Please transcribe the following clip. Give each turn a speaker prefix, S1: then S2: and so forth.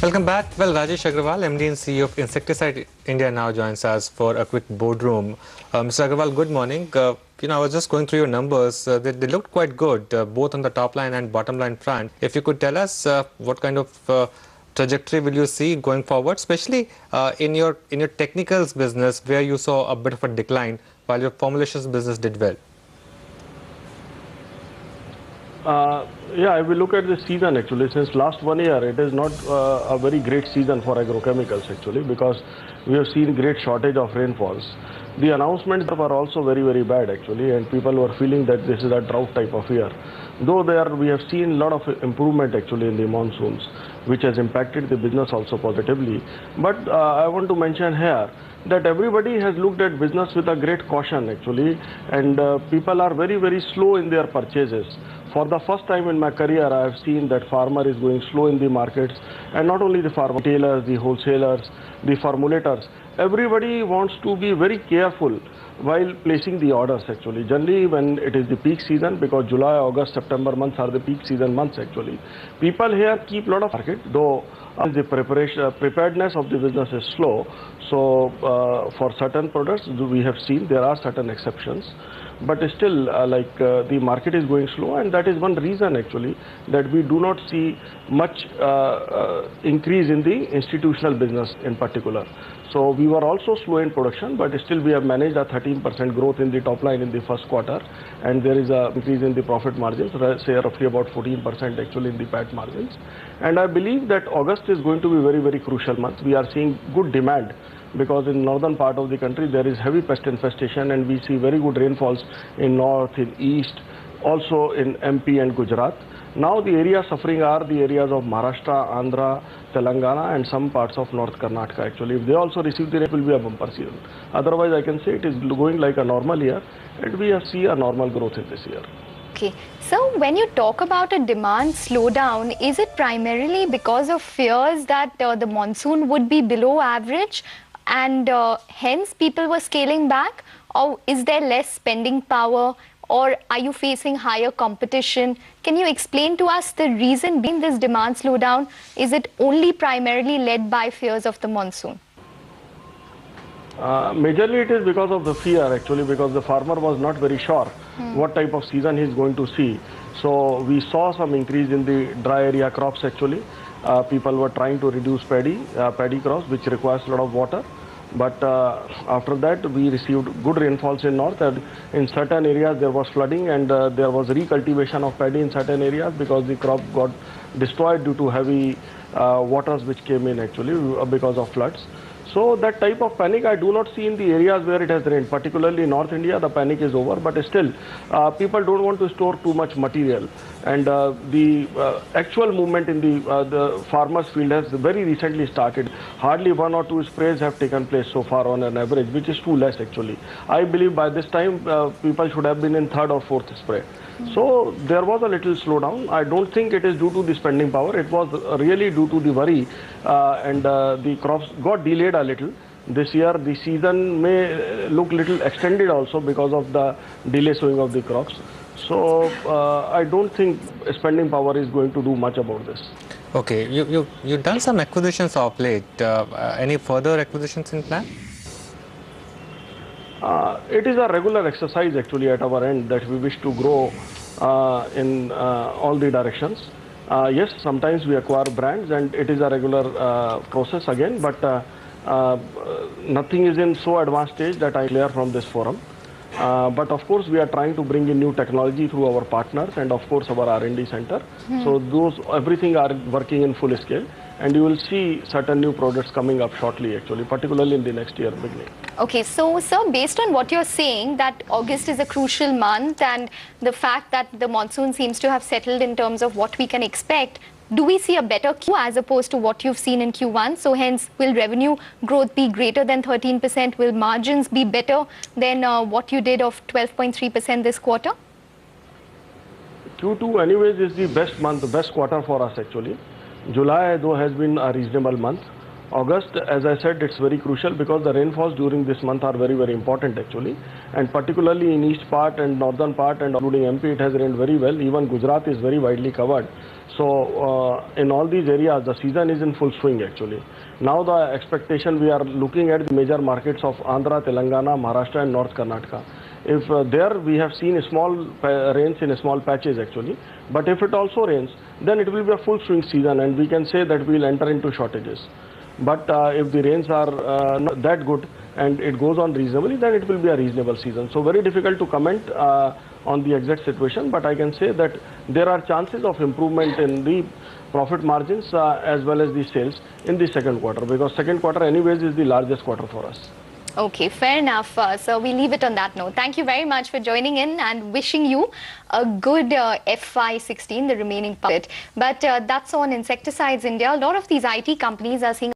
S1: Welcome back. Well, Rajesh Agrawal, MD and CEO of Insecticide India, now joins us for a quick boardroom. Mr. Agrawal, good morning. I was just going through your numbers. They looked quite good, both on the top line and bottom line front. If you could tell us what kind of trajectory will you see going forward, especially in your technicals business, where you saw a bit of a decline while your formulations business did well.
S2: Yeah, if we look at the season actually, since last 1 year, it is not a very great season for agrochemicals actually, because we have seen great shortage of rainfalls. The announcements were also very, very bad actually, and people were feeling that this is a drought type of year. Though we have seen a lot of improvement actually in the monsoons, which has impacted the business also positively. But I want to mention here that everybody has looked at business with a great caution actually, and people are very, very slow in their purchases. For the first time in my career, I have seen that farmer is going slow in the markets, and not only the farmer, retailers, the wholesalers, the formulators. Everybody wants to be very careful while placing the orders actually. Generally, when it is the peak season, because July, August, September months are the peak season months actually, people here keep a lot of market, though the preparedness of the business is slow. So for certain products, we have seen there are certain exceptions. But still, the market is going slow, and that is one reason actually that we do not see much increase in the institutional business in particular. So we were also slow in production, but still we have managed a 13% growth in the top line in the first quarter, and there is a increase in the profit margins, say roughly about 14% actually in the PAT margins. And I believe that August is going to be very, very crucial month. We are seeing good demand, because in northern part of the country there is heavy pest infestation, and we see very good rainfalls in north, in east, also in MP and Gujarat. Now the areas suffering are the areas of Maharashtra, Andhra, Telangana and some parts of North Karnataka actually. If they also receive the rain, it will be a bumper season. Otherwise I can say it is going like a normal year, and we see a normal growth in this year.
S3: Okay, so when you talk about a demand slowdown, is it primarily because of fears that the monsoon would be below average, and hence people were scaling back, or is there less spending power, or are you facing higher competition? Can you explain to us the reason behind this demand slowdown? Is it only primarily led by fears of the monsoon?
S2: Majorly it is because of the fear actually, because the farmer was not very sure what type of season he is going to see. So we saw some increase in the dry area crops actually. People were trying to reduce paddy crops, which requires a lot of water. But after that we received good rainfalls in north, and in certain areas there was flooding, and there was recultivation of paddy in certain areas because the crop got destroyed due to heavy waters which came in actually because of floods. So that type of panic I do not see in the areas where it has rained, particularly in North India. The panic is over, but still people don't want to store too much material, and the actual movement in the farmers field has very recently started. Hardly 1 or 2 sprays have taken place so far on an average, which is too less actually. I believe by this time people should have been in 3rd or 4th spray. So there was a little slowdown. I don't think it is due to the spending power. It was really due to the worry, and the crops got delayed a little. This year the season may look little extended also because of the delay sowing of the crops. So I don't think spending power is going to do much about this.
S1: Okay, you've done some acquisitions of late. Any further acquisitions in plan?
S2: It is a regular exercise actually at our end that we wish to grow in all the directions. Yes, sometimes we acquire brands, and it is a regular process again, but nothing is in so advanced stage that I clear from this forum. But of course we are trying to bring in new technology through our partners and of course our R&D center. So everything are working in full scale, and you will see certain new products coming up shortly actually, particularly in the next year beginning.
S3: Okay, so sir, based on what you're saying that August is a crucial month, and the fact that the monsoon seems to have settled in terms of what we can expect, do we see a better Q as opposed to what you've seen in Q1? So hence, will revenue growth be greater than 13%? Will margins be better than what you did of 12.3% this quarter?
S2: Q2 anyways is the best month, the best quarter for us actually. July though has been a reasonable month. August, as I said, it's very crucial because the rainfalls during this month are very, very important actually. And particularly in east part and northern part and including MP, it has rained very well. Even Gujarat is very widely covered. So in all these areas, the season is in full swing actually. Now the expectation, we are looking at the major markets of Andhra, Telangana, Maharashtra and North Karnataka. If there we have seen small rains in small patches actually, but if it also rains, then it will be a full swing season and we can say that we will enter into shortages. But if the rains are not that good and it goes on reasonably, then it will be a reasonable season. So very difficult to comment on the exact situation, but I can say that there are chances of improvement in the profit margins as well as the sales in the second quarter, because second quarter anyways is the largest quarter for us.
S3: Okay, fair enough. So we leave it on that note. Thank you very much for joining in and wishing you a good FY16, the remaining part. But that's on Insecticides India. A lot of these IT companies are seeing